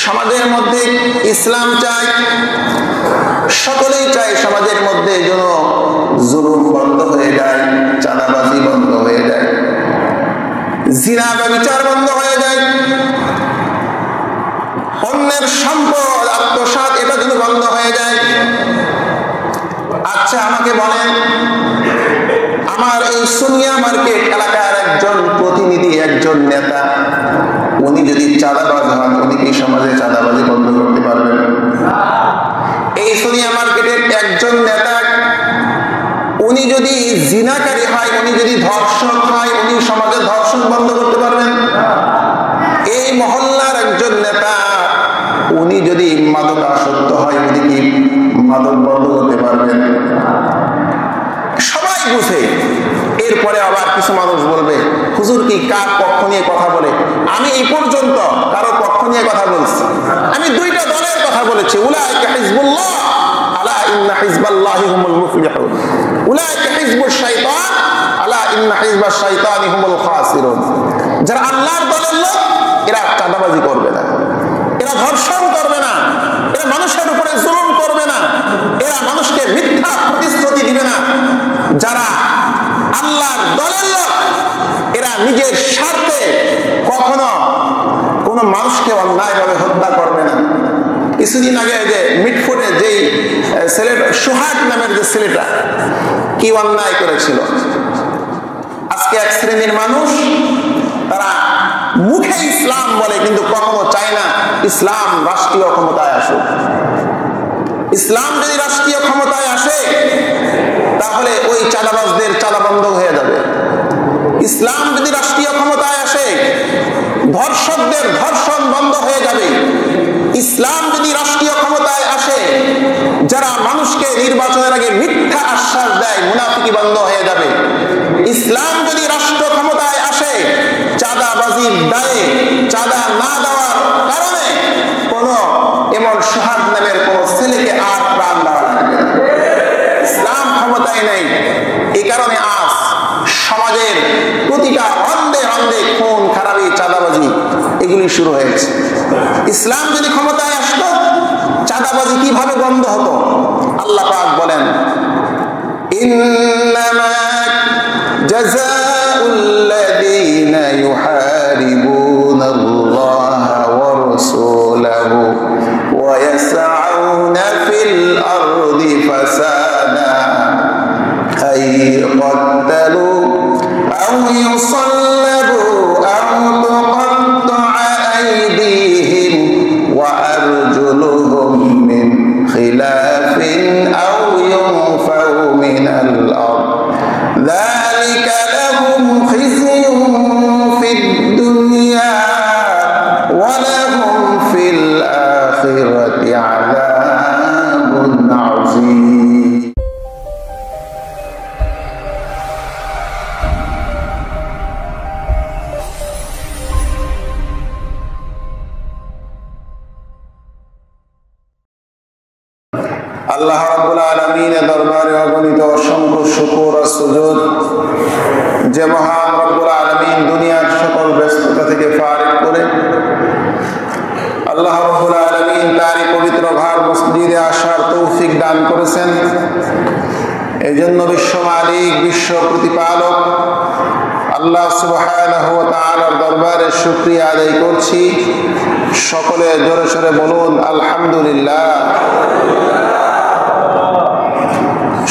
সমাজের মধ্যে ইসলাম চাই, সকলেই চায় সমাজের মধ্যে যেন জুলুম বন্ধ হয়ে যায়, চাঁদাবাজি বন্ধ হয়ে যায়, জিনা ব্যভিচার বন্ধ হয়ে যায়, অন্যের সম্পদ আত্মসাৎ এটা যেন বন্ধ হয়ে যায়। আচ্ছা আমাকে বলেন, আমার এই সোনিয়া মার্কেট এলাকার একজন প্রতিনিধি, একজন নেতা, উনি যদি চাঁদাবাজ হন, উনি কি সমাজে চাঁদাবাজি বন্ধ করতে পারবেন? এই সোনিয়া মার্কেটের একজন নেতা উনি যদি জিনাকারী হয়, উনি যদি ধর্ষক হয়, উনি সমাজে ধর্ষণ বন্ধ করতে পারবেন? এই মহল্লার একজন নেতা উনি যদি মাদকাসক্ত হয়, উনি কি মাদক বন্ধ করতে পারবেন? সবাই বুঝে। এরপরে আবার কিছু মানুষ বলবে, হুজুর কি কার পক্ষ নিয়ে কথা বলে? আমি এই পর্যন্ত কারো পক্ষ নিয়ে কথা বলছি, আমি দুইটা দলের কথা বলেছি। উলাইকা হিজবুল্লাহ আলা ইন্না হিজবাল্লাহি হুমুল মুফলিহুন, উলাইকা হিজবুশ শাইতান আলা ইন্না হিজবাশ শাইতানি হুমুল খাসিরুন। যারা আল্লাহর দলের লোক এরা চাঁদাবাজি করবে না, এরা ধর্ষণ করবে না, এরা মানুষের উপরে জুলুম করবে না, এরা মানুষকে মিথ্যা প্রতিশ্রুতি দিবে না। যারা আল্লাহর দলের লোক এরা নিজের স্বার্থে কখনো কোনো মানুষকে অন্যায়ভাবে হত্যা করবে না। কিছুদিন আগে যে মিটফুটে যেই ছেলেটা সোহাগ নামের যে ছেলেটা কি অন্যায় করেছিল, আজকে এক শ্রেণীর মানুষ তারা মুখে ইসলাম বলে কিন্তু কখনো চায় না ইসলাম রাষ্ট্রীয় ক্ষমতায় আসুক। ইসলাম যদি রাষ্ট্রীয় ক্ষমতায় আসে তাহলে ওই চাঁদাবাজদের চাঁদা বন্ধ হয়ে যাবে। ইসলাম যদি রাষ্ট্রীয় ক্ষমতায় আসে ধর্ষকদের ধর্ষণ বন্ধ হয়ে যাবে। ইসলাম যদি রাষ্ট্রীয় ক্ষমতায় আসে যারা মানুষকে নির্বাচনের আগে মিথ্যা আশ্বাস দেয় মুনাফিকি বন্ধ হয়ে যাবে। ইসলাম যদি রাষ্ট্র ক্ষমতায় আসে চাঁদাবাজির দায়ে চাঁদা না দেওয়ার কারণে কোন এমন সোহাগ নামের কোন ছেলেকে আর প্রাণ দেওয়া লাগবে। ইসলাম ক্ষমতায় নেই, এই কারণে আজ সমাজের প্রতিটা অন্ধে অন্ধে খুন খারাপি চাঁদাবাজি এগুলি শুরু হয়েছে। ইসলাম যদি ক্ষমতায় আসতো চাঁদাবাজি কিভাবে বন্ধ হতো? আল্লাহ পাক বলেন, ইন্নামা জাযাউল্লাযীনা ইউহারিবুনাল্লাহা ওয়া রাসূলাহু ওয়া ইয়াসআউনা ফিল আরদি ফাসাদা আই ক্বাতালু আও ইউসাল্লাবু আও তুকাত্তা'a আইদিহিম ওয়া আরজুলুহুম মিন খিলাফিন আও ইউনফাউ মিনাল আরদ যালিকা লাহুম খিzyুন ফিদ দুনিয়া ওয়া লাহুম ফিল আখিরাতি আযাবুন আযীম। আল্লাহ রাব্বুল আলামিনের দরবারে অগণিত অসংখ্য শুকর ও সুজুদ যে মহান রব্বুল আলামিন দুনিয়ার সকল ব্যস্ততা থেকে ফারিগ করে আল্লাহ রাব্বুল আলামিন তারই পবিত্র ঘর মসজিদে আসার তৌফিক দান করেছেন। এজন্য বিশ্ব মালিক, বিশ্ব প্রতিপালক আল্লাহ সুবহানাহু ওয়া তাআলার দরবারে শুকরিয়া আদায় করছি। সকলে জোরে সোরে বলুন আলহামদুলিল্লাহ।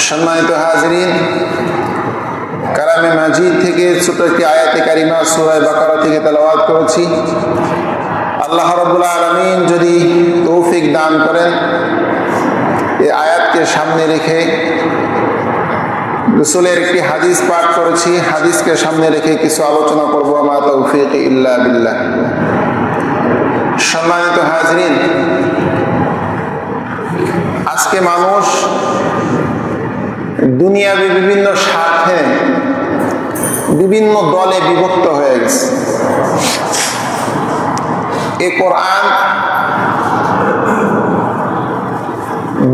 সম্মানিত হাজিরিন, কালামে মাজিদ থেকে ছোট একটি আয়াতে কারিমা সূরা বাকারা থেকে তেলাওয়াত করেছি। আল্লাহ রাব্বুল আলামিন যদি তৌফিক দান করেন এই আয়াতকে সামনে রেখে রাসূলের একটি হাদিস পাঠ করেছি, হাদিসকে সামনে রেখে কিছু আলোচনা করব। মা তৌফিক ইল্লা বিল্লাহ। সম্মানিত হাজিরিন, আজকে মানুষ দুনিয়াবি বিভিন্ন স্বার্থে বিভিন্ন দলে বিভক্ত হয়ে গেছে। এই কোরআন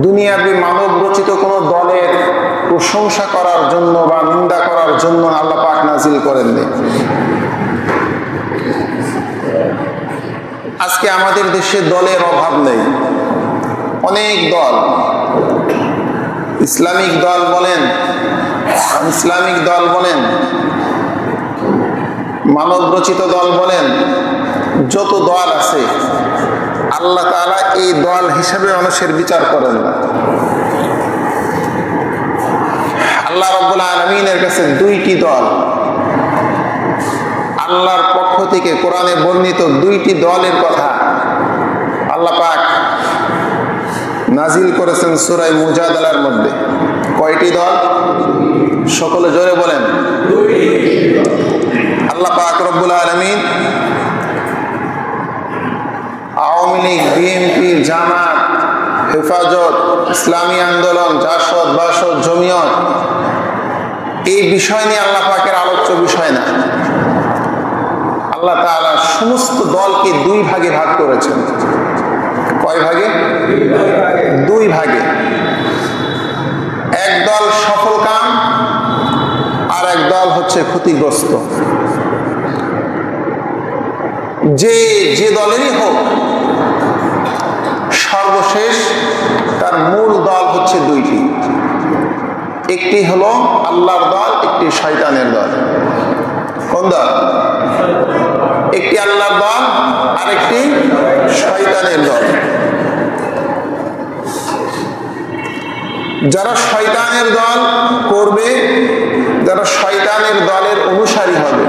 দুনিয়াবি মানব রচিত কোন দলের প্রশংসা করার জন্য বা নিন্দা করার জন্য আল্লাহ পাক নাজিল করেননি। আজকে আমাদের দেশে দলের অভাব নেই, অনেক দল, ইসলামিক দল বলেন, ইসলামিক দল বলেন, মানব রচিত দল বলেন, যত দল আছে আল্লাহ তাআলা এই দল হিসেবে মানুষের বিচার করেন না। আল্লাহ রাব্বুল আলামিনের কাছে দুইটি দল, আল্লাহর পক্ষ থেকে কোরআনে বর্ণিত দুইটি দলের কথা আল্লাহ পাক নাজিল করেছেন সূরা মুজাদালার মধ্যে। কয়টি দল? সকলে জোরে বলেন। আল্লাহ পাক রব্বুল আলামিন আওয়ামী লীগ, বিএনপি, জামাত, হেফাজত, ইসলামী আন্দোলন, জাসদ, বাসদ, জমিয়ত, এই বিষয় নিয়ে আল্লাহ পাকের আলোচ্য বিষয় না। আল্লাহ তাআলা সমস্ত দলকে দুই ভাগে ভাগ করেছেন। কয় ভাগে? দুই ভাগে। এক দল সফলকাম আর এক দল হচ্ছে ক্ষতিগ্রস্ত। যে দলেরই হোক, সর্বশেষ তার মূল দল হচ্ছে দুইটি, একটি হলো আল্লাহর দল, একটি শয়তানের দল। কোন দল? একটি আল্লাহর দল আর একটি শয়তানের দল। যারা শয়তানের দল করবে, যারা শয়তানের দলের অনুসারী হবে,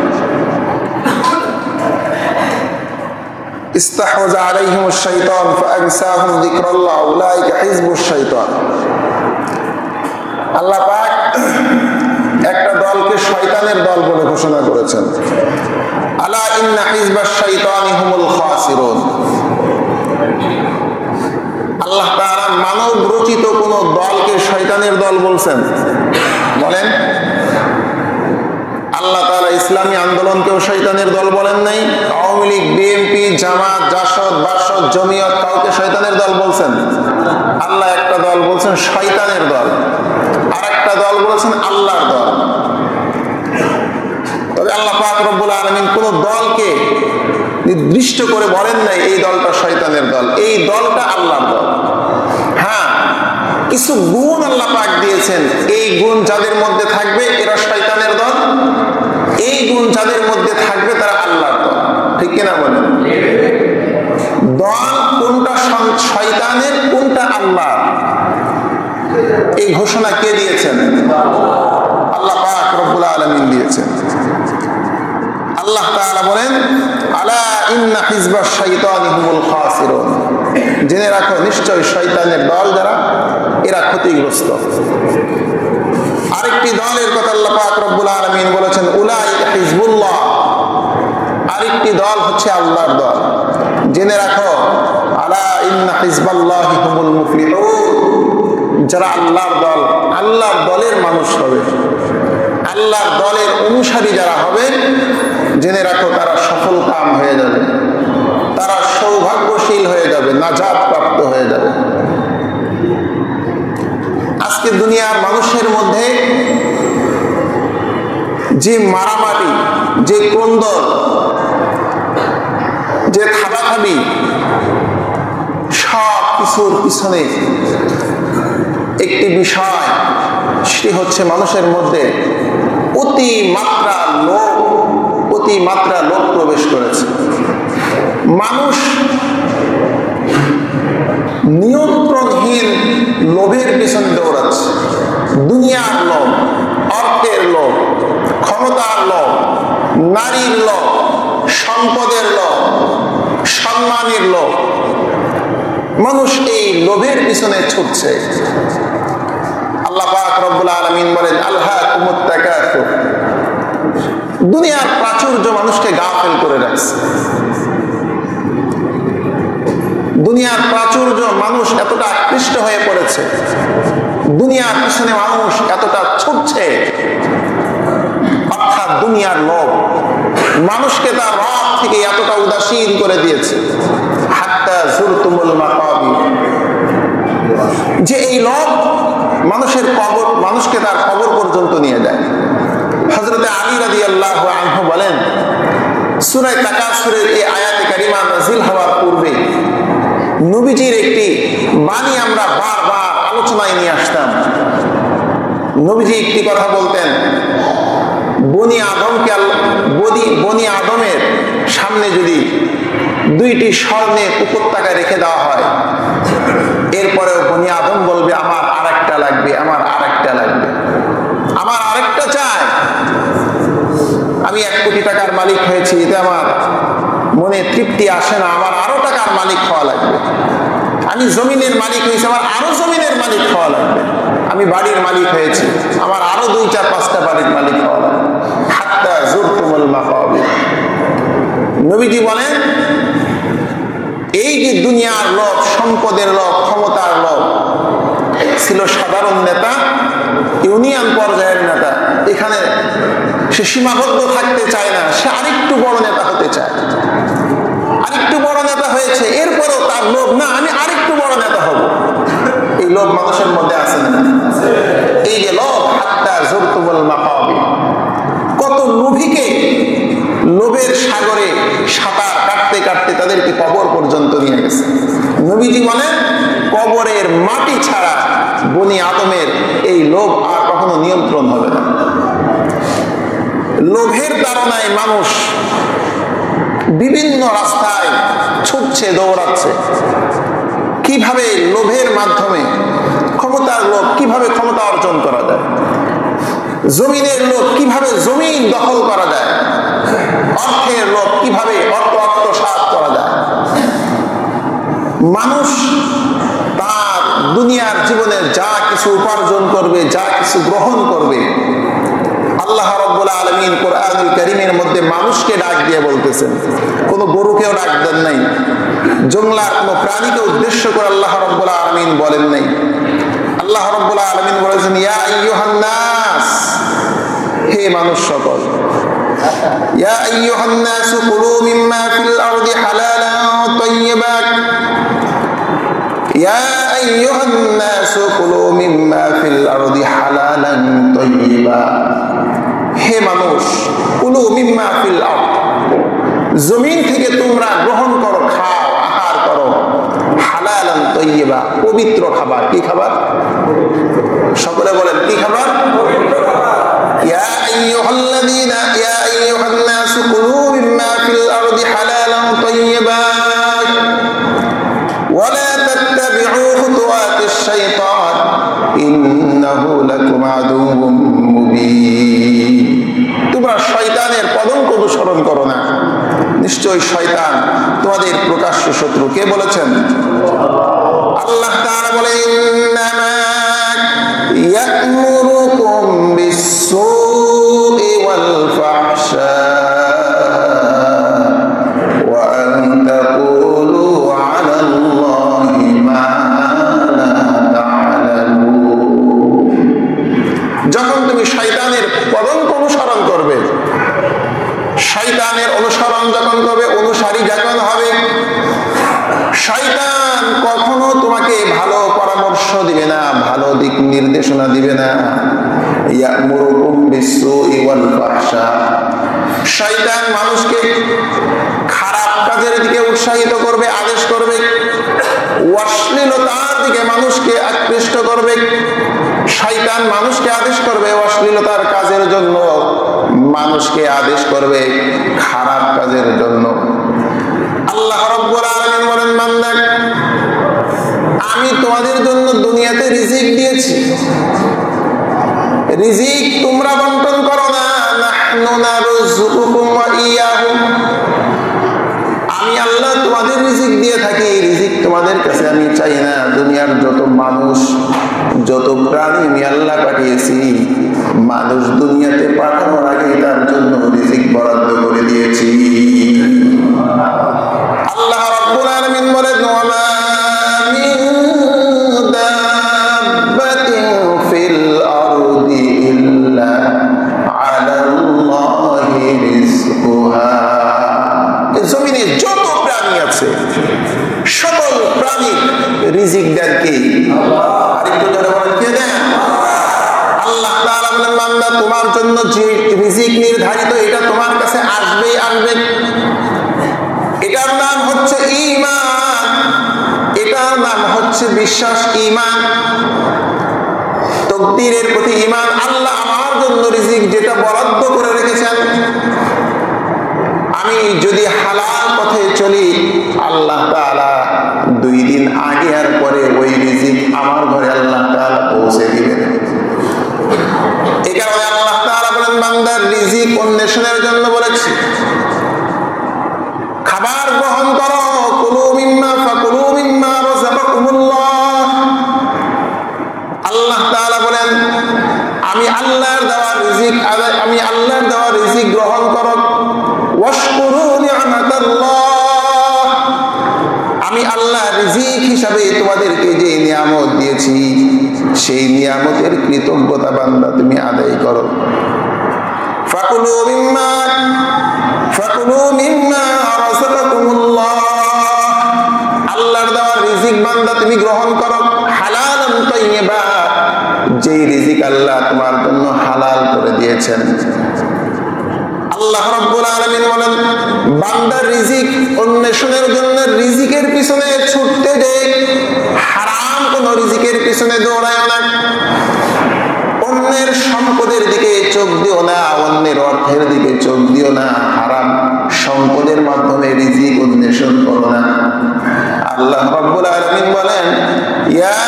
ইস্তাহওয়াযা আলাইহিমুশ শাইতান ফাআনসাহুম যিকরাল্লাহ উলাইকা হিজবুশ শাইতান। আল্লাহ পাক একটা দলকে শয়তানের দল বলে ঘোষণা করেছেন। আলা ইন্না হিজবাশ শাইতানি হুমুল খাসিরুন। আল্লাহ তাআলা মানব রচিত কোন দলকে শয়তানের দল বলছেন? বলেন। আল্লাহ তাআলা ইসলামী আন্দোলনকেও শয়তানের দল বলেন নাই, আওয়ামী লীগ, বিএনপি, জামাত, জাসদ, বাসদ, জমিয়ত কাউকে শয়তানের দল বলছেন? আল্লাহ একটা দল বলছেন শয়তানের দল, আর একটা দল বলছেন আল্লাহর দল। তবে আল্লাহ পাক রব্বুল আলামিন কোন দলকে নির্দিষ্ট করে বলেন নাই এই দলটা শয়তানের দল, এই দলটা আল্লাহর দল। হ্যাঁ, কিছু গুণ আল্লাহ পাক দিয়েছেন, এই গুণ যাদের মধ্যে থাকবে এরা শয়তানের দল, এই গুণ যাদের মধ্যে থাকবে তারা আল্লাহর দল। ঠিক কিনা বলেন? দল কোনটা শয়তানের, কোনটা আল্লাহ, এই ঘোষণা কে দিয়েছেন? আল্লাহ পাক রব্বুল আলামিন দিয়েছেন। আল্লাহ তাআলা বলেন আলা ইন্না হিজবাশ শাইতানি হুমুল খাসিরুন। জেনে রাখো, নিশ্চয় শয়তানের দল যারা, এরা ক্ষতিগ্রস্ত। আরেকটি দলের কথা আল্লাহ পাক রব্বুল আলামিন বলেছেন উলাইকা হিজবুল্লাহ। আরেকটি দল হচ্ছে আল্লাহর দল। জেনে রাখো আলা ইন্না হিজবাল্লাহি হুমুল মুফলিহুন। যারা আল্লাহর দল, আল্লাহর দলের মানুষ হবে, আল্লাহর দলের অনুসারী যারা হবে, জেনে রাখো তারা সফল কাম হয়ে যাবে, তারা সৌভাগ্যশীল হয়ে যাবে, নাজাত প্রাপ্ত হয়ে যাবে। আজকে দুনিয়ার মানুষের মধ্যে যে মারামারি, যে ক্রন্দন, যে খাবাখাবি, সব কিছুর পিছনে একটি বিষয়, সেটি হচ্ছে মানুষের মধ্যে অতিমাত্রা লোভ প্রবেশ করেছে। মানুষ নিয়ন্ত্রণহীন লোভের পিছনে দৌড়াচ্ছে। দুনিয়ার লোভ, অর্থের লোভ, ক্ষমতার লোভ, নারীর লোভ, সম্পদের লোভ, সম্মানের লোভ। মানুষ এই লোভের পিছনে ছুটছে। আল্লাহ পাক রব্বুল আলামিন বলেন আলহাকুমুত তাকাসুর। দুনিয়ার প্রাচুর্য মানুষকে গাফেল করে রাখছে। দুনিয়ার প্রাচুর্য, মানুষ এতটা আকৃষ্ট হয়ে পড়েছে, দুনিয়ার পিছনে মানুষ এতটা ছুটছে, অর্থাৎ দুনিয়ার লোভ মানুষকে তার রব থেকে এতটা উদাসীন করে দিয়েছে, হাত্তা যুরতুমুল মাকাবির, যে এই লোভ মানুষের কবর, মানুষকে তার কবর পর্যন্ত নিয়ে যায়। হযরত আলী রাদিয়াল্লাহু আনহু বলেন, সূরা তাকাসুরের এই আয়াতে কালিমা নাজিল হওয়ার পূর্বে নবীজির একটি বাণী আমরা বারবার আলোচনায় নিয়ে আসতাম। নবীজি একটি কথা বলতেন, বনি আদমের সামনে যদি দুইটি স্বর্ণের উপত্যকা রেখে দেওয়া হয়, এরপরেও বনি আদম বলবে আমার আরেকটা লাগবে, আমার আরেকটা লাগবে, আমার আরেকটা চাই। আমি 1 কোটি টাকার মালিক হয়েছি, এতে আমার মনে তৃপ্তি আসে না, আমার আরো টাকার মালিক হওয়া লাগবে। আমি জমিনের মালিক হয়েছি, আমার আরো জমিনের মালিক হওয়া লাগবে। আমি বাড়ির মালিক হয়েছি, আমার আরো 2, 4, 5টা বাড়ির মালিক হওয়া লাগবে। হাত্তা যুরতুমুল মাকাবির। নবীজি বলেন, এই যে দুনিয়ার লোভ, সম্পদের লোভ, ক্ষমতার লোভ ছিল সাধারণ নেতা, ইউনিয়ন পর্যায়ের নেতা, এখানে সে সীমাবদ্ধ থাকতে চায় না, সে আরেকটু বড় নেতা হতে চায়। আরেকটু বড় নেতা হয়েছে, এরপরও তার লোভ, না আমি আরেকটু বড় নেতা হব। এই লোভ মানুষের মধ্যে আছে না? এই যে লোভ, হাত্তা যুরতুমুল মাকাবির। কত লোভীকে লোভের সাগরে সাঁতার কাটতে কাটতে তাদেরকে কবর পর্যন্ত নিয়ে গেছে। নবীজি বলেন, কবরের মাটি ছাড়া বনি আদমের এই লোভ আর কখনো নিয়ন্ত্রণ হবে না। লোভের তাড়নায় মানুষ বিভিন্ন রাস্তায় ছুটছে, দৌড়াচ্ছে। কিভাবে লোভের মাধ্যমে, ক্ষমতার লোভ কিভাবে ক্ষমতা অর্জন করা যায়, জমিনের লোভ কিভাবে জমিন দখল করা যায়, অর্থের লোভ কিভাবে অর্থ আত্মসাৎ করা যায়। মানুষ তার দুনিয়ার জীবনের যা কিছু উপার্জন করবে, যা কিছু গ্রহণ করবে, আল্লাহ রাব্বুল আলামিন কোরআনুল কারীমের মধ্যে মানুষকে ডাক দিয়ে বলতেছেন, কোনো গরুকেও ডাক দেন নাই, জংলার কোনো প্রাণীকে উদ্দেশ্য করে আল্লাহ রাব্বুল আলামিন বলেন নাই। আল্লাহ রাব্বুল আলামিন বলেছেন, ইয়া আইয়ুহান নাস, হে মানুষ সকল, ইয়া আইয়ুহান নাস কুলু মিম্মা ফিল আরদি হালালান তাইয়্যিবান, ইয়া আইয়ুহান নাস কুলু মিম্মা ফিল আরদি হালালান তাইয়্যিবান। হে মানুষ, কুলু মিম্মা ফিল আরদ, জমিন থেকে তোমরা গ্রহণ করো, খাও, আহার করো, হালালান তাইয়্যিবা, পবিত্র খাবার। কি খাবার? সকলে বলেন কি খাবার? ইয়া আইয়ুহাল্লাযীনা ইয়া আইয়ুহান নাস কুলু মিম্মা ফিল আরদি হালালান তাইয়্যিবান ওয়া লা তাত্তাবি'উ খুতুওয়াতিশ শাইতান ইন্নাহু লাকুম আদুউম মুবিন। তোমরা শয়তানের পদঙ্ক অনুসরণ করো না, নিশ্চয়ই শয়তান তোমাদের প্রকাশ্য শত্রু। কে বলেছেন? আল্লাহ তাআলা বলেন, ইন্নামা ইয়া'মুরুকুম বিস-সু'i ওয়াল ফাহশা ওয়া আন তাকুলু 'আলাল্লাহি মা লা তা'লামুন। যখন তুমি শয়তানের পদঙ্ক অনুসরণ করবে, শয়তানের অনুসরণ যখন করবে, অনুসারী যখন হবে, শয়তান কখনো তোমাকে ভালো পরামর্শ দিবে না, ভালো দিক নির্দেশনা দিবে না। ইয়া'মুরুকুম বিস-সু'i ওয়াল ফাহশা, শয়তান মানুষকে খারাপ কাজের দিকে উৎসাহিত করবে, আদেশ করবে, অশ্লীলতার দিকে মানুষকে আকৃষ্ট করবে। শয়তান মানুষকে আদেশ করবে অশ্লীলতার কাজের জন্য, মানুষকে আদেশ করবে খারাপ কাজের জন্য। আল্লাহ রাব্বুল আলামিন বলেন, বান্দা, আমি তোমাদের জন্য দুনিয়াতে রিজিক দিয়েছি, রিজিক তোমরা বন্টন করো না। নাহনু নারযুকুকুম ওয়া ইয়াহুম, আমি আল্লাহ তোমাদের রিজিক দিয়ে থাকি, রিজিক তোমাদের কাছে আমি চাই না। দুনিয়ার যত মানুষ, যত প্রাণী আমি আল্লাহ পাঠিয়েছি, মানুষ দুনিয়াতে পাঠানোর আগে তার জন্য রিজিক বরাদ্দ করে দিয়েছি। আল্লাহ রাব্বুল আলামিন বলেন, ওয়া মা মিন দাব্বাতিন ফিল আরদি ইল্লা আলাল্লাহি রিজকুহা। জমিনে যত প্রাণী আছে, সকল প্রাণীর রিজিক দেন কে? আরেকটু জোরে বলেন, কে দেন? আল্লাহ তাআলা বলেন, বান্দা, তোমার জন্য যে রিজিক নির্ধারিত, এটা তোমার কাছে আসবেই আসবে। এটার নাম হচ্ছে ঈমান, এটার নাম হচ্ছে বিশ্বাস, ঈমান। তাকদীরের প্রতি ঈমান, আল্লাহ আমার জন্য রিজিক যেটা বরাদ্দ করে রেখেছেন, আমি যদি হালাল পথে চলি আল্লাহ তাআলা 2 দিন আগে আর পরে ওই রিজিক আমার ঘরে আল্লাহ তাআলা পৌঁছে দিবেন। এই কারণে আল্লাহ তাআলা বলেন বান্দার রিজিক অন্বেষণের জন্য বলেছি, খাবার গ্রহণ করো, কুলু মিম্মা ফাকুলু মিম্মা রাযাকাকুমুল্লাহ। আল্লাহ তাআলা বলেন আমি আল্লাহর দেওয়া রিজিক আমি আল্লাহর দেওয়া রিজিক গ্রহণ করো, ওয়াশকুরু নি'মাতাল্লাহ, আমি আল্লাহ রিজিক হিসাবে তোমাদেরকে যে নিয়ামত দিয়েছি সেই নিয়ামতের কৃতজ্ঞতা বান্দা তুমি আদায় করো। ফাকুলু মিম্মা রাযাকাকুমুল্লাহ, আল্লাহর দেওয়া রিজিক বান্দা তুমি গ্রহণ করো, হালালান তাইয়্যিবা, যেই রিজিক আল্লাহ তোমার জন্য হালাল করে দিয়েছেন। আল্লাহ রাব্বুল আলামিন বলেন বান্দার রিজিক অন্বেষণের জন্য রিজিকের পিছনে ছুটতে যে হারাম কোন রিজিকের পিছনে দৌড়ায় না, অন্যের সম্পদের দিকে চোখ দিও না, অন্যের অর্থের দিকে চোখ দিও না, হারাম সম্পদের মাধ্যমে রিজিক অন্বেষণ করো না। আল্লাহ রাব্বুল আলামিন বলেন ইয়া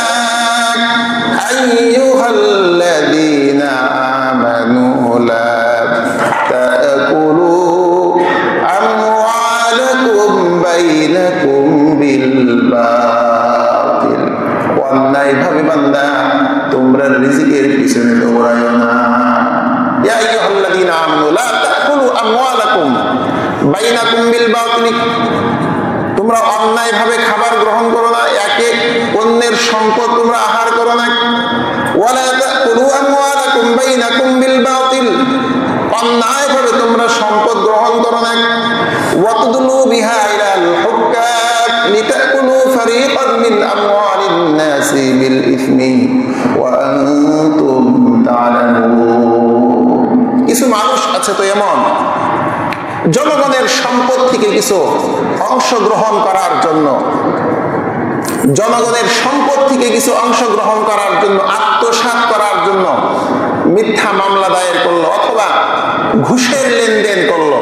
আইয়ুহাল্লাযীনা আমানু লা তাকুলু আমওয়ালাকুম বাইনাকুম বিল বাতিল, অন্যায়ভাবে বান্দা তোমরা রিজিকের পিছনে দৌড়ায়ো না। ইয়া আইয়ুহাল্লাযীনা আমানু লা তাকুলু আমওয়ালাকুম বাইনাকুম বিল বাতিল, তোমরা অন্যায়ভাবে খাবার গ্রহণ করো না, একে অন্যের সম্পদ তোমরা আহার করো না। ওয়ালা তাকুলু আমওয়ালাকুম বাইনাকুম বিল বাতিল, অন্যায়ভাবে তোমরা সম্পদ গ্রহণ করো না। ওয়াতদুলু বিহা ইলাল হুক্কাম লিতাকুলু ফারীকান মিন আমওয়ালিন নাসি বিল ইসমি ওয়া আনতুম তা'লামুন। কিছু মানুষ আছে তো এমন, জনগণের সম্পদ থেকে কিছু অংশ গ্রহণ করার জন্য, জনগণের সম্পদ থেকে কিছু অংশ গ্রহণ করার জন্য, আত্মসাৎ করার জন্য মিথ্যা মামলা দায়ের করলো, অথবা ঘুষের লেনদেন করলো,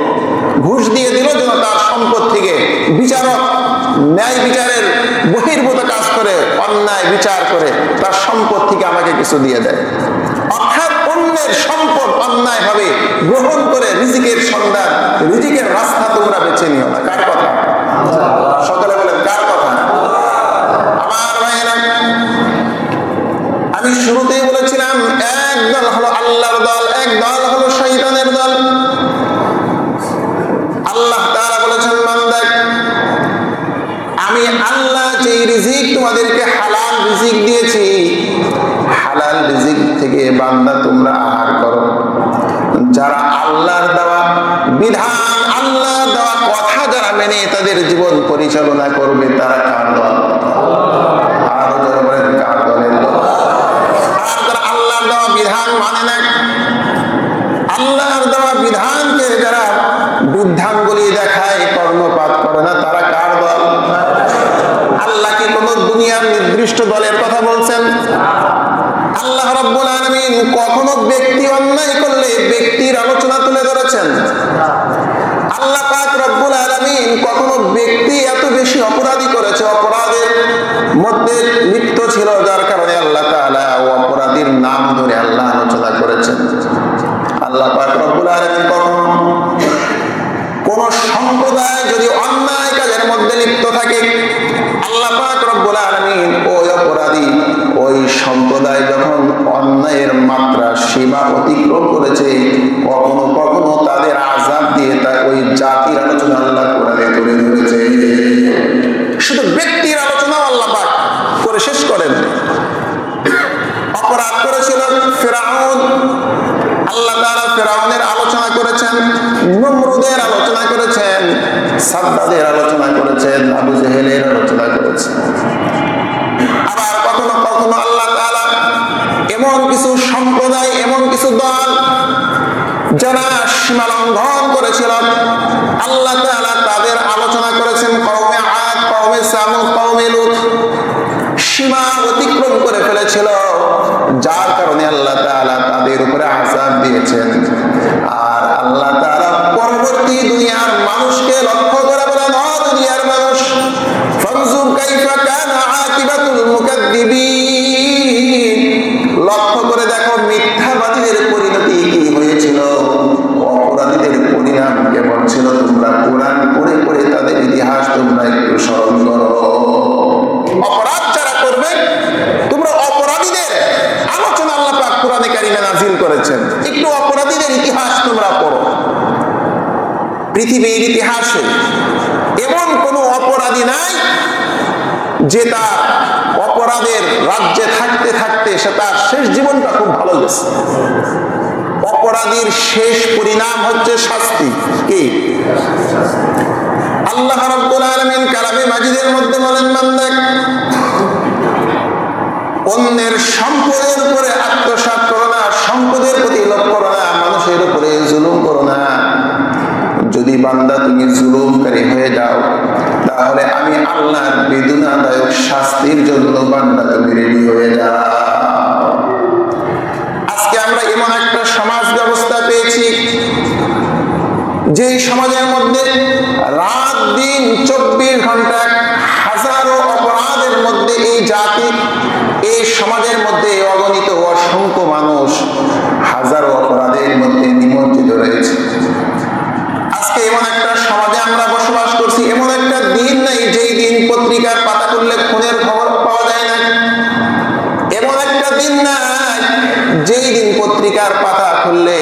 ঘুষ দিয়ে দিল যেন তার সম্পদ থেকে বিচারক ন্যায় বিচারের বহির্ভূত কাজ করে অন্যায় বিচার করে তার সম্পদ থেকে আমাকে কিছু দিয়ে দেয়। অর্থাৎ অন্যের সম্পদ অন্যায় ভাবে গ্রহণ করে রিজিকের সন্ধান, রিজিকের রাস্তা তোমরা বেছে নিও না। কার কথা? সকলে বলেন কার কথা? আমার ভাইয়েরা, আমি শুরুতেই বলেছিলাম এক দল হলো আল্লাহর দল, এক দল হলো শয়তানের দল। আল্লাহ তাআলা বলেছেন বান্দা আমি আল্লাহ যে রিজিক তোমাদেরকে হালাল রিজিক দিয়েছি, হালাল রিজিক থেকে বান্দা তোমরা আহার করো। যারা আল্লাহর দেওয়া বিধান, আল্লাহর দেওয়া কথা যারা মেনে তাদের জীবন পরিচালনা করবে তারা কার দল? আরো যারা বলেন কার দলের দল? আর যারা আল্লাহর দেওয়া বিধান মানে না, আল্লাহর দেওয়া বিধানকে যারা বৃদ্ধাঙ্গুলি দেখায়, কর্ণপাত করে না, তারা কার দল? আল্লাহ কি কোন দুনিয়ার নির্দিষ্ট দলের কথা বলছেন? আল্লাহ রাব্বুল আলামিন কখনো ব্যক্তি অন্যায় করলে ব্যক্তির আলোচনা তুলে ধরেছেন? আল্লাহ পাক রব্বুল আলামিন কখনো ব্যক্তি এত বেশি অপরাধী করেছে, অপরাধের মধ্যে লিপ্ত ছিল, যার কারণে আল্লাহ তাআলা অপরাধীর নাম ধরে আল্লাহ আলোচনা করেছেন? আল্লাহ পাক রব্বুল আলামিন কখনো কোন সম্প্রদায় যদি অন্যায় কাজের মধ্যে লিপ্ত থাকে, আল্লাহ পাক রব্বুল আলামিন ওই অপরাধী, ওই সম্প্রদায় যখন অন্যায়ের মাত্রা সীমা অতিক্রম করেছে, কখনো কখনো তাদের আযাব দিয়ে তা ওই জাতির আলোচনা আল্লাহ কোরআনে তুলে ধরেছে। শুধু ব্যক্তির আলোচনা আল্লাহ পাক করে শেষ করেন। অপরাধ করেছিল ফিরআউন, আল্লাহ তাআলা ফিরআউনের আলোচনা করেছেন, নমরুদের আলোচনা করেছেন, সাদ্দাদের আলোচনা করেছেন, আবু জেহেলের আলোচনা করেছেন। আবার কখনো কখনো আল্লাহ তাআলা এমন কিছু সম্প্রদায়, এমন কিছু দল যারা সীমা লঙ্ঘন করেছিল, আল্লাহ তাআলা তাদের আলোচনা করেছেন কওমে করেছিল, যার কারণে আল্লাহ তাআলা তাদের উপরে আযাব দিয়েছেন। আর আল্লাহ তাআলা পরবর্তী দুনিয়ার মানুষকে লক্ষ্য করে বলেন, ও দুনিয়ার মানুষ, ফানজুর কাইফা কানা আকিবাতুল মুকাদ্দিবিন, লক্ষ্য করে দেখো মিথ্যাবাদীদের পরিণতি কি হয়েছিল, অপরাধীদের পরিণাম কেমন ছিল। তোমরা কোরআন পড়ে পড়ে তাদের ইতিহাস তোমরা একটু স্মরণ করো। অপরাধ যারা করবে, তোমরা অপরাধীদের আলোচনা আল্লাহ পাক কোরআনে কারিমে নাযিল করেছেন, একটু অপরাধীদের ইতিহাস তোমরা পড়ো। পৃথিবীর ইতিহাসে এমন কোন অপরাধী নাই যে তার অপরাধের রাজ্যে থাকতে থাকতে সে তার শেষ জীবনটা খুব ভালো গেছে। অপরাধীর শেষ পরিণাম হচ্ছে শাস্তি। কি? আল্লাহ রাব্বুল আলামিন কালামে মাজিদের মধ্যে বলেন, বান্দা অন্যের সম্পদের উপরে আত্মসাৎ করো না, সম্পদের প্রতি লোভ করো না, মানুষের উপরে জুলুম করো না। যদি বান্দা তুমি জুলুমকারী হয়ে যাও, তাহলে আমি আল্লাহর বেদনাদায়ক শাস্তির জন্য বান্দা তুমি রেডি হয়ে যাও। আজকে আমরা এমন একটা সমাজ ব্যবস্থা পেয়েছি যে সমাজের মধ্যে রাত দিন 24 ঘন্টা হাজারো অপরাধের মধ্যে এই জাতি, এই সমাজের মধ্যে অগণিত অসংখ্য মানুষ হাজারো অপরাধের মধ্যে নিমজ্জিত রয়েছে। আজকে এমন একটা সমাজে আমরা বসবাস করছি, এমন একটা দিন নাই যেই দিন পত্রিকার পাতা খুললে খুনের খবর পাওয়া যায় না। এমন একটা দিন নাই যেই দিন পত্রিকার পাতা খুললে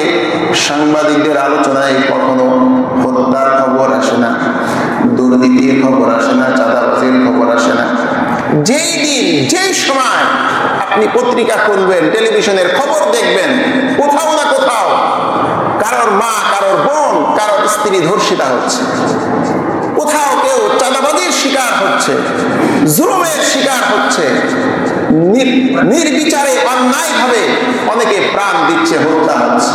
সাংবাদিকদের আলোচনায় কখনো হত্যার খবর আসে না, দুর্নীতির খবর আসে না, চাঁদাবাজির খবর আসে না। যেই দিন যেই সময় আপনি পত্রিকা খুলবেন, টেলিভিশনের খবর দেখবেন, কোথাও না কোথাও কারোর মা, কারোর বোন, কারোর স্ত্রী ধর্ষিতা হচ্ছে, কোথাও কেউ চাঁদাবাজির শিকার হচ্ছে, জুলুমের শিকার হচ্ছে, নির্বিচারে অন্যায় ভাবে অনেকে প্রাণ দিচ্ছে, হত্যা হচ্ছে।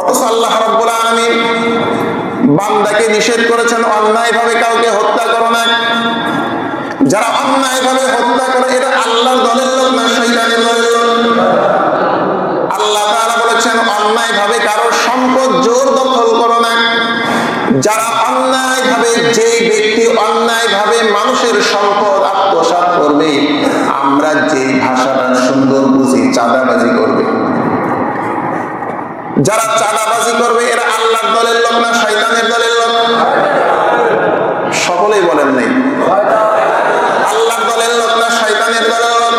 অথচ আল্লাহ রাব্বুল আলামিন বান্দাকে নিষেধ করেছেন অন্যায় ভাবে কাউকে হত্যা করো না। যারা অন্যায় ভাবে হত্যা করে এরা আল্লাহর দলের লোক না শয়তানের দলের লোক? আল্লাহ তাআলা বলেছেন অন্যায় ভাবে কারোর সম্পদ জোর দখল করো না। যারা অন্যায় ভাবে, যে ব্যক্তি অন্যায় ভাবে মানুষের সম্পদ আত্মসাৎ করবে, আমরা যে ভাষাটা সুন্দর বুঝি, চাঁদাবাজি করবে। যারা চাঁদাবাজি করবে এরা আল্লাহর দলের লোক না শয়তানের দলের লোক? সকলেই বলেন নাই। আল্লাহর দলের লোক না শয়তানের দলের লোক?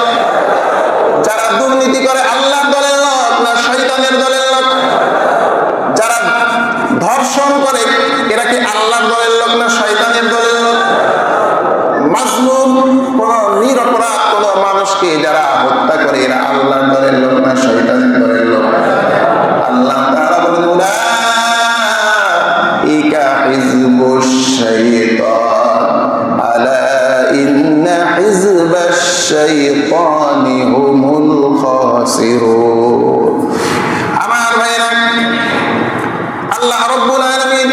যারা দুর্নীতি করে আল্লাহর দলের লোক না শয়তানের দলের লোক? যারা ধর্ষণ করে এরা কি আল্লাহর দলের লোক না শয়তানের দলের লোক? মাজলুম কোন নিরপরাধ কোন মানুষকে যারা হত্যা করে এরা আল্লাহর দলের লোক না শয়তানের দলের লোক? আল্লাহ তাআলা বলেন, উলাইকা হিজবুশ শাইতান আলা ইন্না হিজবাশ শাইতানি হুমুল খাসিরুন। আমার ভাইরা, আল্লাহ রাব্বুল আলামিন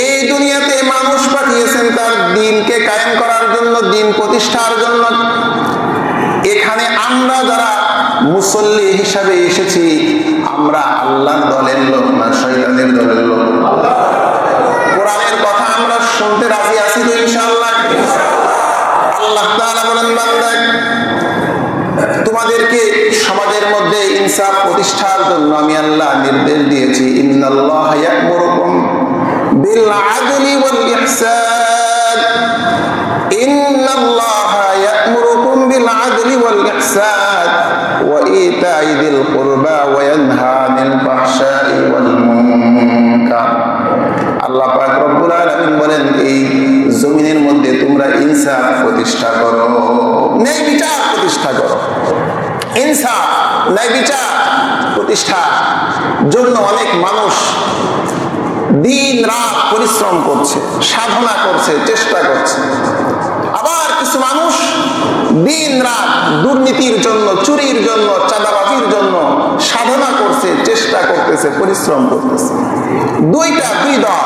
এই দুনিয়াতে মানুষ পাঠিয়েছেন তার দ্বীনকে কায়েম করার জন্য, দ্বীন প্রতিষ্ঠার জন্য। এখানে আমরা যারা মুসল্লি হিসাবে এসেছি, আমরা আল্লাহর দলের লোক না শয়তানের দলের লোক? কোরআনের কথা আমরা শুনতে রাজি আছি তো ইনশাআল্লাহ? আল্লাহ তাআলা বলেন, বান্দা তোমাদেরকে সমাজের মধ্যে ইনসাফ প্রতিষ্ঠার জন্য আমি আল্লাহ নির্দেশ দিয়েছি, ইন্নাল্লাহা ইয়া'মুরুকুম বিল আদলি ওয়াল ইহসান, ইন্নাল্লাহা ইয়া'মুরুকুম বিল আদলি ওয়াল ইহসান ওয়া ইতা'i যিল কুরবা ওয়া ইয়ানহা আনিল ফাহশাই ওয়াল মুনকার। আল্লাহ পাক রব্বুল আলামিন বলেন, এই জমিনের মধ্যে তোমরা ইনসাফ প্রতিষ্ঠা করো, ন্যায় বিচার প্রতিষ্ঠা করো। ইনসাফ, ন্যায় বিচার প্রতিষ্ঠার জন্য অনেক মানুষ দিন রাত পরিশ্রম করছে, সাধনা করছে, চেষ্টা করছে। আবার কিছু মানুষ দিন রাত দুর্নীতির জন্য, চুরির জন্য, চাঁদাবাজির জন্য সাধনা করছে, চেষ্টা করতেছে, পরিশ্রম করতেছে। দুই দল।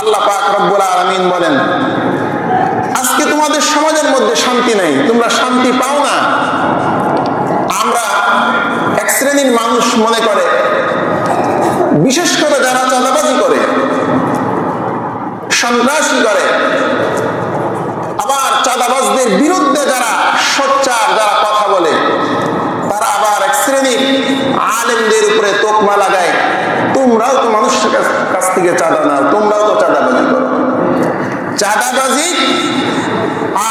আল্লাহ পাক রব্বুল আলামিন বলেন, আজকে তোমার তোমাদের সমাজের মধ্যে শান্তি নেই, তোমরা শান্তি পাও না। আমরা এক শ্রেণীর মানুষ মনে করে, বিশেষ করে যারা চাঁদাবাজি করে, সন্ত্রাসী করে, আবার চাঁদাবাজদের বিরুদ্ধে যারা সোচ্চার, যারা কথা বলে, তারা আবার এক শ্রেণীর আলেমদের উপরে তোকমা লাগায়, তোমরাও তো মানুষের কাছ থেকে চাঁদা নাও, তোমরাও তো চাঁদাবাজি করো। চাঁদাবাজি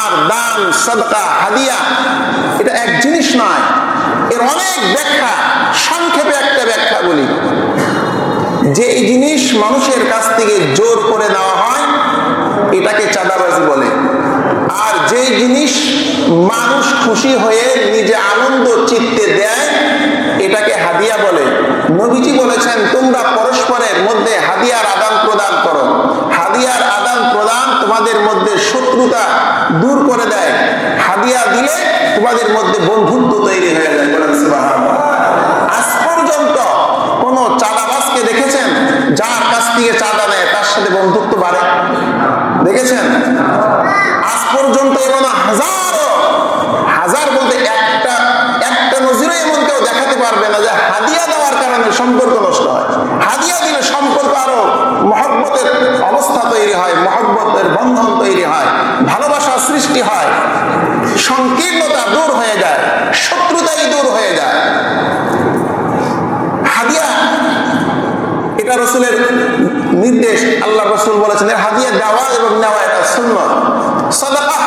আর দান, সাদকা, হাদিয়া এটা এক জিনিস নয়, এর অনেক ব্যাখ্যা। সংক্ষেপে একটা ব্যাখ্যা বলি, যে এই জিনিস মানুষের কাছ থেকে জোর করে নেওয়া হয় এটাকে চাঁদাবাজি বলে, আর যে জিনিস মানুষ খুশি হয়ে নিজে আনন্দ চিত্তে দেয় এটাকে হাদিয়া বলে। নবীজি বলেছেন, তোমরা পরস্পরের মধ্যে হাদিয়ার আদান প্রদান করো। হাদিয়ার আদান প্রদান তোমাদের মধ্যে শত্রুতা দূর করে দেয়। হাদিয়া দিলে তোমাদের মধ্যে বন্ধুত্ব তৈরি হয়ে যায়। বলেন সুবহানাল্লাহ। আজ পর্যন্ত কোন চাঁদাবাজকে দেখেছেন যার কাছ থেকে চাঁদা নেয় তার সাথে বন্ধুত্ব বাড়ে? দেখেছেন? আজ পর্যন্ত এমন হাজার বলতে একটা নজিরও এমন কেউ দেখাতে পারবে না যে হাদিয়া দেওয়ার কারণে সম্পর্ক নষ্ট হয়। হাদিয়া দিলে সম্পর্ক আরো মহব্বতের অবস্থা তৈরি হয়, মহব্বতের বন্ধন তৈরি হয়, ভালোবাসা সৃষ্টি হয়, সংকীর্ণতা দূর হয়ে যায়, শত্রুতাই দূর হয়ে যায়। হাদিয়া এটা রাসূলের নির্দেশ। আল্লাহ রাসূল বলেছেন হাদিয়া দেওয়া এবং নেওয়া এটা সুন্নাত। সাদাকা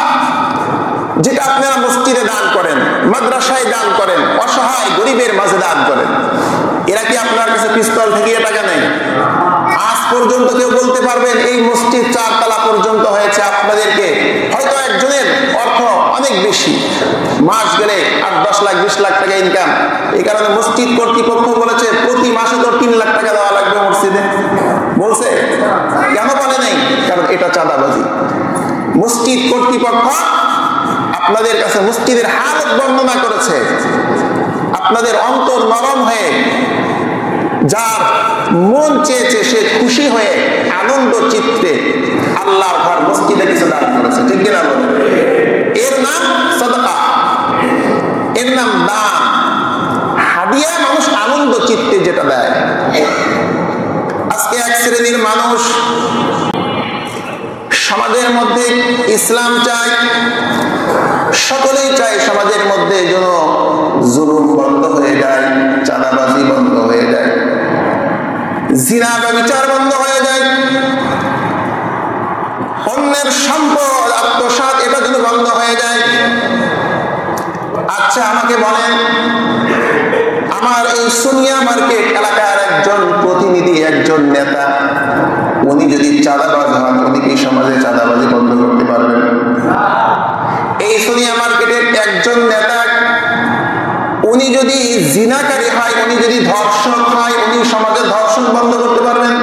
যেটা আপনারা মসজিদে দান করেন, মাদ্রাসায় দান করেন, অসহায় গরিবের মাঝে দান করেন, এরা কি আপনার কাছে পিস্তল ঠেকিয়ে টাকা নেই? আজ পর্যন্ত কেউ বলতে পারবেন এই মসজিদ 4 তলা পর্যন্ত হয়েছে আপনাদেরকে? হয়তো একজনের অর্থ অনেক বেশি, মাস গেলে 8-10 লাখ 20 লাখ টাকা ইনকাম, এই কারণে মসজিদ কর্তৃপক্ষ বলেছে প্রতি মাসে তো 3 লাখ টাকা দেওয়া লাগবে মসজিদে। বলছে কেন বলে নেই? কারণ এটা চাঁদাবাজি। মসজিদ কর্তৃপক্ষ আপনাদের কাছে মসজিদের হালত বর্ণনা করেছে, আপনাদের অন্তর নরম হয়ে যার মন চেয়েছে সে খুশি হয়ে আনন্দ চিত্তে আল্লাহর ঘর মসজিদে কিছু দান করেছে, ঠিক কিনা বলেন? এর নাম সাদাকা, এর নাম দান। হাদিয়া মানুষ আনন্দ চিত্তে যেটা দেয়। আজকে এক শ্রেণীর মানুষ সমাজের মধ্যে ইসলাম চায়, সকলেই চায় সমাজের মধ্যে যেন জুলুম বন্ধ হয়ে যায়, চাঁদাবাজি বন্ধ হয়ে যায়, জিনা ব্যভিচার বন্ধ হয়ে যায়, অন্যের সম্পদ আত্মসাৎ এটা যেন বন্ধ হয়ে যায়। আচ্ছা আমাকে বলেন, আমার এই সোনিয়া মার্কেট এলাকার একজন প্রতিনিধি, একজন নেতা, উনি যদি চাঁদাবাজ হন, উনি কি সমাজে চাঁদাবাজি বন্ধ করতে পারবেন? এই সোনিয়া মার্কেটের একজন নেতা উনি যদি জিনাকারী হয়, উনি যদি ধর্ষক হয়, উনি সমাজে ধর্ষণ বন্ধ করতে পারবেন?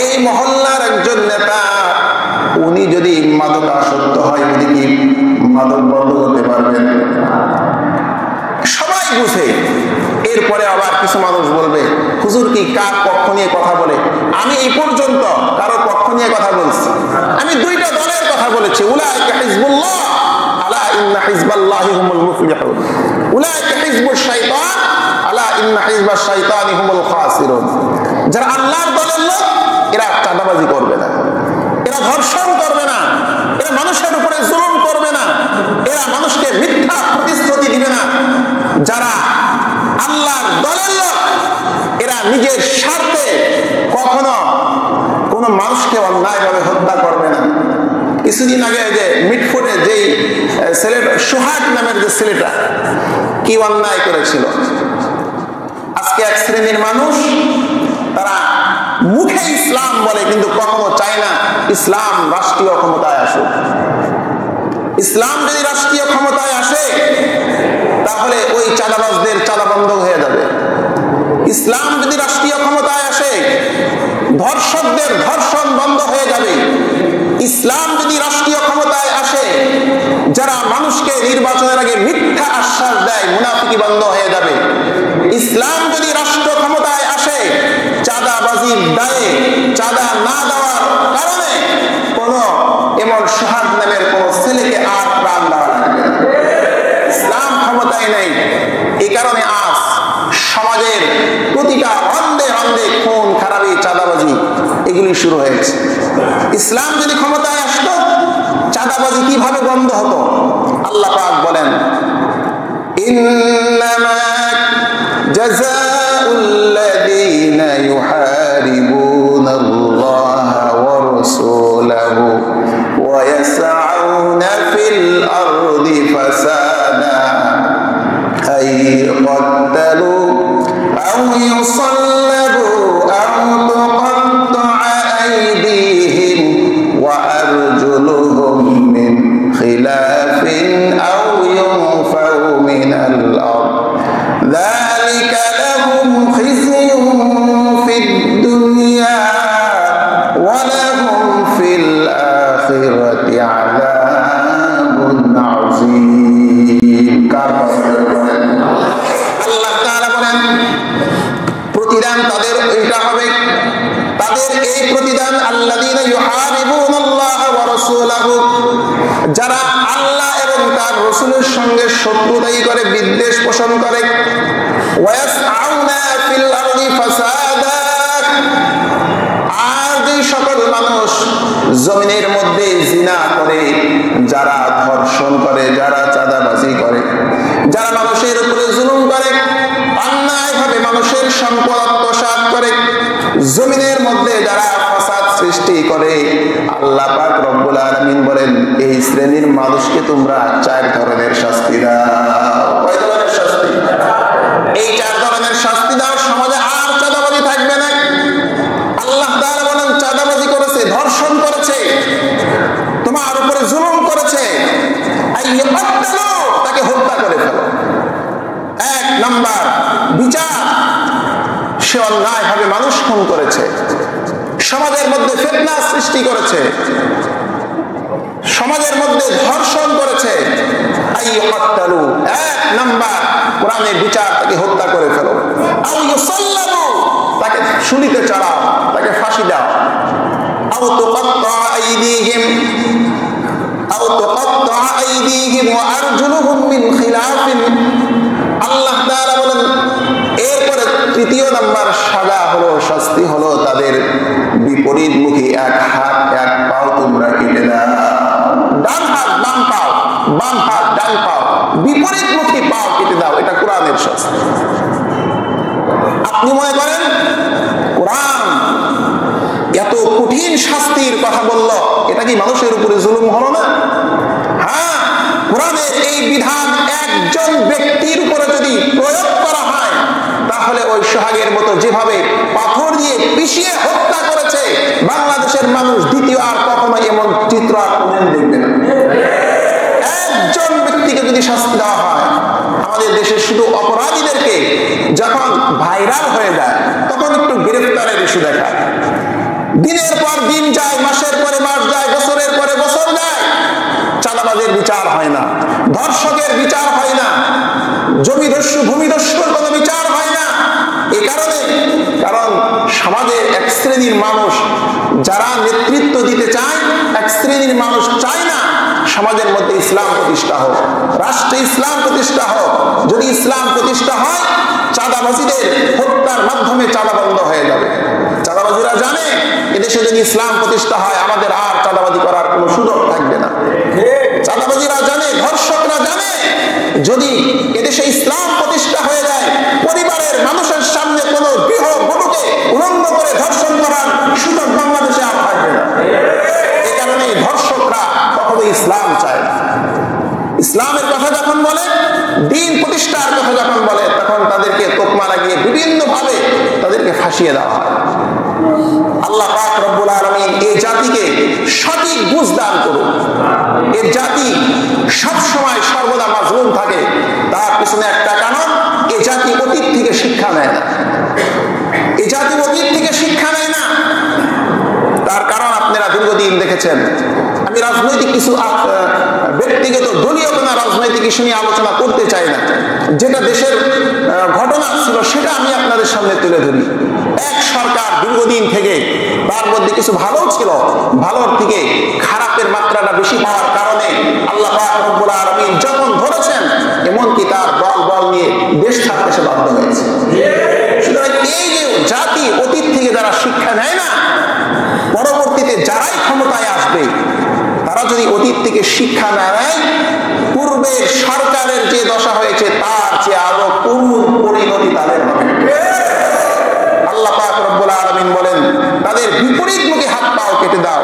এই মহল্লার একজন নেতা উনি যদি মাদকাসক্ত হয়, উনি কি মাদক বন্ধ করতে পারবেন? সবাই বুঝে। এরপরে আবার কিছু মানুষ বলবে হুজুর কি কার পক্ষ নিয়ে কথা বলে? আমি এই পর্যন্ত কারো পক্ষ নিয়ে কথা বলছি, আমি 2টা দলের কথা বলেছি। উলাইকা হিজবুল্লাহ আলা ইন্না হিজবাল্লাহি হুমুল মুফলিহুন, উলাইকা হিজবুশ শাইতান আলা ইন্না হিজবাশ শাইতানি হুমুল খাসিরুন। যারা আল্লাহর দলের লোক এরা চাঁদাবাজি করবে না, এরা ধর্ষণ করবে না, এরা মানুষের উপরে জুলুম করবে না, এরা মানুষকে মিথ্যা প্রতিশ্রুতি দিবে না। যারা আল্লাহর দলের লোক এরা নিজের স্বার্থে কখনো কোনো মানুষকে অন্যায়ভাবে হত্যা করবে না। কিছুদিন আগে যে মিটফুটে যেই ছেলেটা সোহাগ নামের যে ছেলেটা কি অন্যায় করেছিল, আজকে এক শ্রেণীর মানুষ তারা মুখে ইসলাম বলে কিন্তু কখনো চায় না ইসলাম রাষ্ট্রীয় ক্ষমতায় আসুক। ইসলাম যদি রাষ্ট্রীয় ক্ষমতায় আসে তাহলে ওই চাঁদাবাজদের চাঁদা বন্ধ হয়ে যাবে। ইসলাম যদি রাষ্ট্রীয় ক্ষমতায় আসে ধর্ষকদের ধর্ষণ বন্ধ হয়ে যাবে। ইসলাম যদি রাষ্ট্রীয় ক্ষমতায় আসে যারা মানুষকে নির্বাচনের আগে মিথ্যা আশ্বাস দেয় মুনাফিকি বন্ধ হয়ে যাবে। ইসলাম যদি রাষ্ট্র ক্ষমতায় আসে চাঁদাবাজির দায়ে চাঁদা না দেওয়ার কারণে কোন এমন সোহাগ নামের কোন দুর্নীতি শুরু হয়েছে। ইসলাম যদি ক্ষমতায় আসতো চাঁদাবাজি কিভাবে বন্ধ হতো? আল্লাহ পাক বলেন, ইন্নামা জাযাউল্লাযীনা ইউহারিবুনাল্লাহা ওয়া রাসূলাহু ওয়া ইয়াসআউনা ফিল আরদি ফাসাদা আই ক্বাতালু আও ইউসাল্লাবু আও তুকাত্তা'a আইদিহিম ওয়া আরজুলুহুম মিন খিলাফিন আও ইউনফাউ মিনাল আরদ যালিকা লাহুম খিzyুন ফিদ দুনিয়া ওয়া লাহুম ফিল আখিরাতি আযাবুন আযীম। আল্লাহ তাআলা বলেন, প্রতিদান তাদের এইটা হবে, তাদের এই প্রতিদান আল্লাযীনা ইউহারিবুনাল্লাহা ওয়া রাসূলাহু, যারা আল্লাহ এবং তার রাসূলের সঙ্গে শত্রুতাই করে, বিদ্বেষ পোষণ করে, ওয়া ইয়াসআউনা ফিল আরদি ফাসাদা, আর যে সকল মানুষ জমিনের মধ্যে জিনা করে, যারা ধর্ষণ করে, যারা চাঁদাবাজি করে, যারা মানুষের উপরে জুলুম করে, অন্যায়ভাবে মানুষের সম্পদ আত্মসাৎ করে, জমিনের মধ্যে যারা ফাসাদ সৃষ্টি করে, আল্লাহ পাক রব্বুল আলামিন বলেন, এই শ্রেণীর মানুষকে তোমরা 4 ধরনের শাস্তি দাও। কয় ধরনের শাস্তি? এই 4 ধরনের শাস্তি দাও, সমাজে আর চাঁদাবাজি থাকবে না। আল্লাহ তাআলা বলেন, চাঁদাবাজি করেছে, ধর্ষণ করেছে, তোমার উপরে জুলুম করেছে, আইয়াতালু, তাকে হত্যা করে ফেলো। 1 নাম্বার বিচার, সে অন্যায়ভাবে মানুষ খুন করেছে, সমাজের মধ্যে ফিতনা সৃষ্টি করেছে, সমাজের মধ্যে ধর্ষণ করেছে, আইয়াতালু, 1 নাম্বার কোরআনের বিচার, তাকে হত্যা করে ফেলো। আও ইউসাল্লাবু, তাকে ছুরিতে চড়াও, তাকে ফাঁসি দাও। আও তুকাত্তা'a আইদিহিম, আও তুকাত্তা'a আইদিহিম ওয়া আরজুলুহুম মিন খিলাফিন। আল্লাহ তাআলা বলেন, এরপরে 3 নাম্বার সাজা হলো, শাস্তি হলো, তাদের বিপরীতমুখী 1 হাত 1 পাও তোমরা কেটে দাও। ডান হাত বাম পাও, বাম হাত ডান পাও, বিপরীতমুখী পাও কেটে দাও। এটা কোরআনের শাস্তি। আপনি মনে করেন কোরআন এত কঠিন শাস্তির কথা বলল, এটা কি মানুষের উপরে জুলুম হলো না? হ্যাঁ, কোরআনের এই বিধান একজন ব্যক্তির উপরে যদি প্রয়োগ করা হয়, তাহলে ওই সোহাগের মতো যেভাবে পাথর দিয়ে পিষিয়ে হত্যা করেছে বাংলাদেশের মানুষ, দ্বিতীয় আর কখনো এমন চিত্র আর কোনদিন দেখবে না। একজন ব্যক্তিকে যদি শাস্তি দেওয়া হয়, আমাদের দেশে শুধু অপরাধীদেরকে যখন ভাইরাল হয়ে যায় তখন একটু গ্রেফতারের ইস্যু দেখায়। দিনের পর দিন যায়, মাসের পরে মাস যায়, বছরের পরে বছর যায়, চাঁদাবাজের বিচার হয় না, ধর্ষকের বিচার হয় না, জমিদস্যু ভূমিদস্যুর কোনো বিচার হয় না। এই কারণে, কারণ সমাজে এক শ্রেণীর মানুষ যারা নেতৃত্ব দিতে চায়, এক শ্রেণীর মানুষ চায় না সমাজের মধ্যে ইসলাম প্রতিষ্ঠা হোক, রাষ্ট্রে ইসলাম প্রতিষ্ঠা হোক। যদি ইসলাম প্রতিষ্ঠা হয়, চাঁদাবাজীদের হত্যার মাধ্যমে চাঁদা বন্ধ হয়ে যাবে। চাঁদাবাজীরা জানে এদেশে যদি ইসলাম প্রতিষ্ঠা হয়, আমাদের আর চাঁদাবাজি করার কোনো সুযোগ থাকবে না। চাঁদাবাজীরা জানে, ধর্ষকরা জানে, যদি এদেশে ইসলাম প্রতিষ্ঠা হয়ে যায়, পরিবারের মানুষের সামনে কোনো গৃহ বধূকে উলঙ্গ করে ধর্ষণ করার সুযোগ বাংলাদেশে আর থাকবে না। এই কারণে ধর্ষকরা কখনো ইসলাম চায় না। ইসলামের কথা যখন বলে, দ্বীন প্রতিষ্ঠার কথা যখন বলে, তখন তাদেরকে তোকমা লাগিয়ে বিভিন্ন ভাবে তাদেরকে ফাঁসিয়ে দেওয়া হয়। আল্লাহ পাক রব্বুল আলামিন এই জাতিকে সঠিক বুঝ দান করুন। এই জাতি সবসময় সর্বদা মাজলুম থাকে, তার পিছনে একটা কারণ, এই জাতি অতীত থেকে শিক্ষা নেয় না। এই জাতি অতীত থেকে শিক্ষা নেয় না, তার কারণ আপনারা দীর্ঘদিন দেখেছেন। আমি রাজনৈতিক কিছু ব্যক্তিগত দলীয় কোনো রাজনৈতিক ইস্যু নিয়ে আলোচনা করতে চাই না। যেটা দেশের ঘটনা ছিল সেটা আমি আপনাদের সামনে তুলে ধরি। এক সরকার দীর্ঘদিন থেকে, তার মধ্যে কিছু ভালো ছিল, ভালোর থেকে খারাপের মাত্রাটা বেশি হওয়ার কারণে আল্লাহ পাক রব্বুল আলামিন যখন ধরেছেন, এমনকি তার বল নিয়ে দেশ ছাড়তে সে বাধ্য হয়েছে। সুতরাং এই যে জাতি অতীত থেকে যারা শিক্ষা নেয় না, থেকে শিক্ষা না নেয়, পূর্বের সরকারের যে দশা হয়েছে তার চেয়ে আরো করুণ পরিণতি তাদের হবে। আল্লাহ পাক রব্বুল আলামিন বলেন, তাদের বিপরীতমুখী হাত পাও কেটে দাও,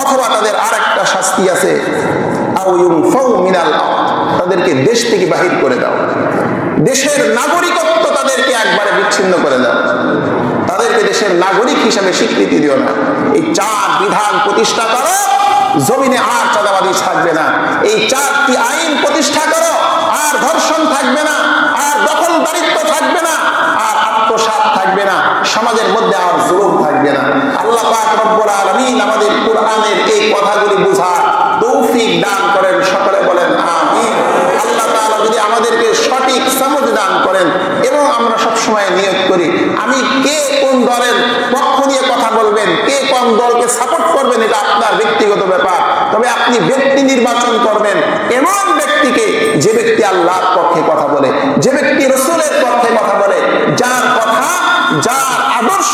অথবা তাদের আরেকটা শাস্তি আছে, আও ইউনফাউ মিনাল আরদ, তাদেরকে দেশ থেকে বাহির করে দাও, দেশের নাগরিকত্ব তাদেরকে একবারে বিচ্ছিন্ন করে দাও, তাদেরকে দেশের নাগরিক হিসেবে স্বীকৃতি দিও না। এই চার বিধান প্রতিষ্ঠা করো, জমিনে আর চাঁদাবাজি থাকবে না। এই চারটি আইন প্রতিষ্ঠা করো, আর ধর্ষণ থাকবে না, আর দখলদারিত্ব থাকবে না, আর আত্মসাৎ থাকবে না, সমাজের মধ্যে আর জুলুম থাকবে না। আল্লাহ পাক রব্বুল আলামিন আমাদের কোরআনের এই কথাগুলি বুঝার তৌফিক দান করেন, সকলে বলেন আমিন। আল্লাহ তাআলা যদি আমাদেরকে সঠিক সমঝ দান করেন এবং আমরা সবসময় নিয়ত করি আমি কে কোন দলের পক্ষ নিয়ে কথা বলবেন, কে কোন দলকে সাপোর্ট করবেন, এটা আপনার ব্যক্তিগত ব্যাপার, তবে আপনি ব্যক্তি নির্বাচন করবেন এমন ব্যক্তিকে যে ব্যক্তি আল্লাহর পক্ষে কথা বলে, যে ব্যক্তি রাসূলের পক্ষে কথা বলে, যার কথা যার আদর্শ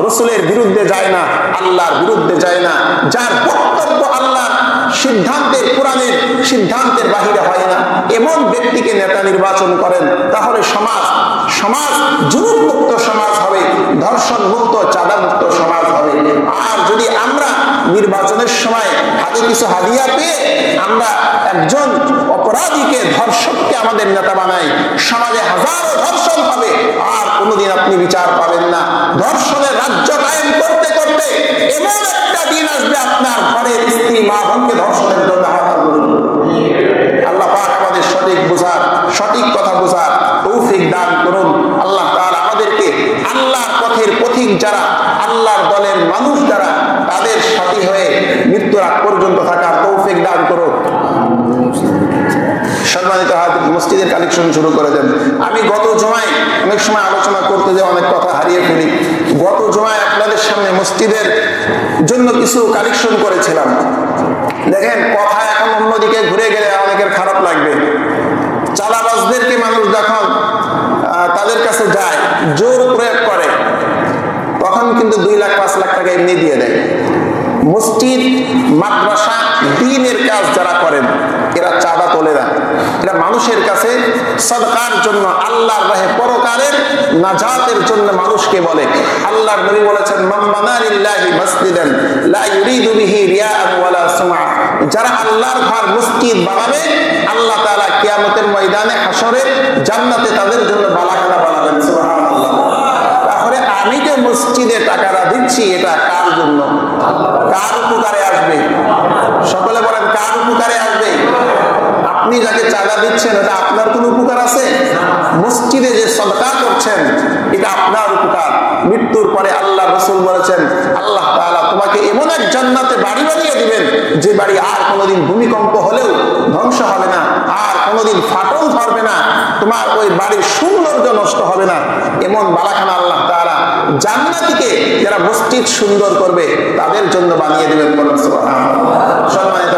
রাসূলের বিরুদ্ধে যায় না, আল্লাহর বিরুদ্ধে যায় না, যার বক্তব্য আল্লাহর সিদ্ধান্তের কোরআনের সিদ্ধান্তের বাহিরে হয় না, এমন ব্যক্তিকে নেতা নির্বাচন করেন, তাহলে সমাজ জুলুম মুক্ত সমাজ হবে, ধর্ষণ মুক্ত চাঁদা মুক্ত সমাজ হবে। আর যদি আমরা নির্বাচনের সময় হাতে কিছু হাদিয়া পেয়ে আমরা একজন অপরাধীকে ধর্ষককে আমাদের নেতা বানাই, সমাজে হাজারো ধর্ষণ হবে, আর কোনোদিন আপনি বিচার পাবেন না। ধর্ষণের রাজ্য কায়েম করতে করতে এমন একটা দিন আসবে আপনার ঘরের স্ত্রী মা বোনকে ধর্ষণের জন্য হাত ধরবে। আল্লাহ পাক আমাদের সঠিক বুঝার, সঠিক কথা বুঝার তৌফিক দান করুন। আল্লাহ তাআলা আমাদেরকে আল্লাহর পথের পথিক যারা, আল্লাহর দলের মানুষ যারা, তাদের সাথী হয়ে মৃত্যুর আগ পর্যন্ত থাকার তৌফিক দান করুন। সম্মানিত হাজির, মসজিদের কালেকশন শুরু করে দেন। আমি গত জুমায় অনেক সময় আলোচনা করতে যে অনেক কথা হারিয়ে ফেলি। গত জুমায় আপনাদের সামনে মসজিদের জন্য কিছু কালেকশন করেছিলাম। দেখেন, কথা এখন অন্যদিকে ঘুরে গেলে অনেকের খারাপ লাগবে। চাঁদাবাজদেরকে মানুষ যখন তাদের কাছে যায়, জোর প্রয়োগ করে, তখন কিন্তু 2 লাখ 5 লাখ টাকা এমনি দিয়ে দেয়। মসজিদ, মাদ্রাসা, দ্বীনের কাজ যারা করেন এরা চাঁদা তোলে না, এরা মানুষের কাছে সদকার জন্য, আল্লাহর রাহে পরকালের নাজাতের জন্য মানুষকে বলে। আল্লাহর নবী বলেছেন, মান বানা লিল্লাহি মাসজিদান লা ইউরিদু বিহি রিয়াআন ওয়ালা সুমআ, যারা আল্লাহর ঘর মসজিদ বানাবে আল্লাহ তাআলা কিয়ামতের ময়দানে হাসরে জান্নাতে তাদের জন্য বালাখানা বানাবেন। সুবহানাল্লাহ। তাহলে আমি যে মসজিদে টাকাটা দিচ্ছি এটা কার জন্য, কার উপকারে আসবে? সকলে বলেন, কার উপকারে আসবে? আপনি যাকে চাঁদা দিচ্ছেন এটা আপনার কোন উপকার আছে? মসজিদে যে সদকা করছেন এটা আপনার উপকার। মৃত্যুর পরে আল্লাহ রাসূল বলেছেন, আল্লাহ তাআলা তোমাকে এমন এক জান্নাতে বাড়ি বানিয়ে দিবেন যে বাড়ি আর কোনোদিন ভূমিকম্প হলেও ধ্বংস হবে না, আর কোনোদিন ফাটল ধরবে না, তোমার ওই বাড়ির সৌন্দর্য নষ্ট হবে না। এমন বালাখানা আল্লাহ তাআলা জান্নাতীকে যারা মসজিদ সুন্দর করবে তাদের জন্য বানিয়ে দিবেন। বলেন সুবহানাল্লাহ। সম্মানিত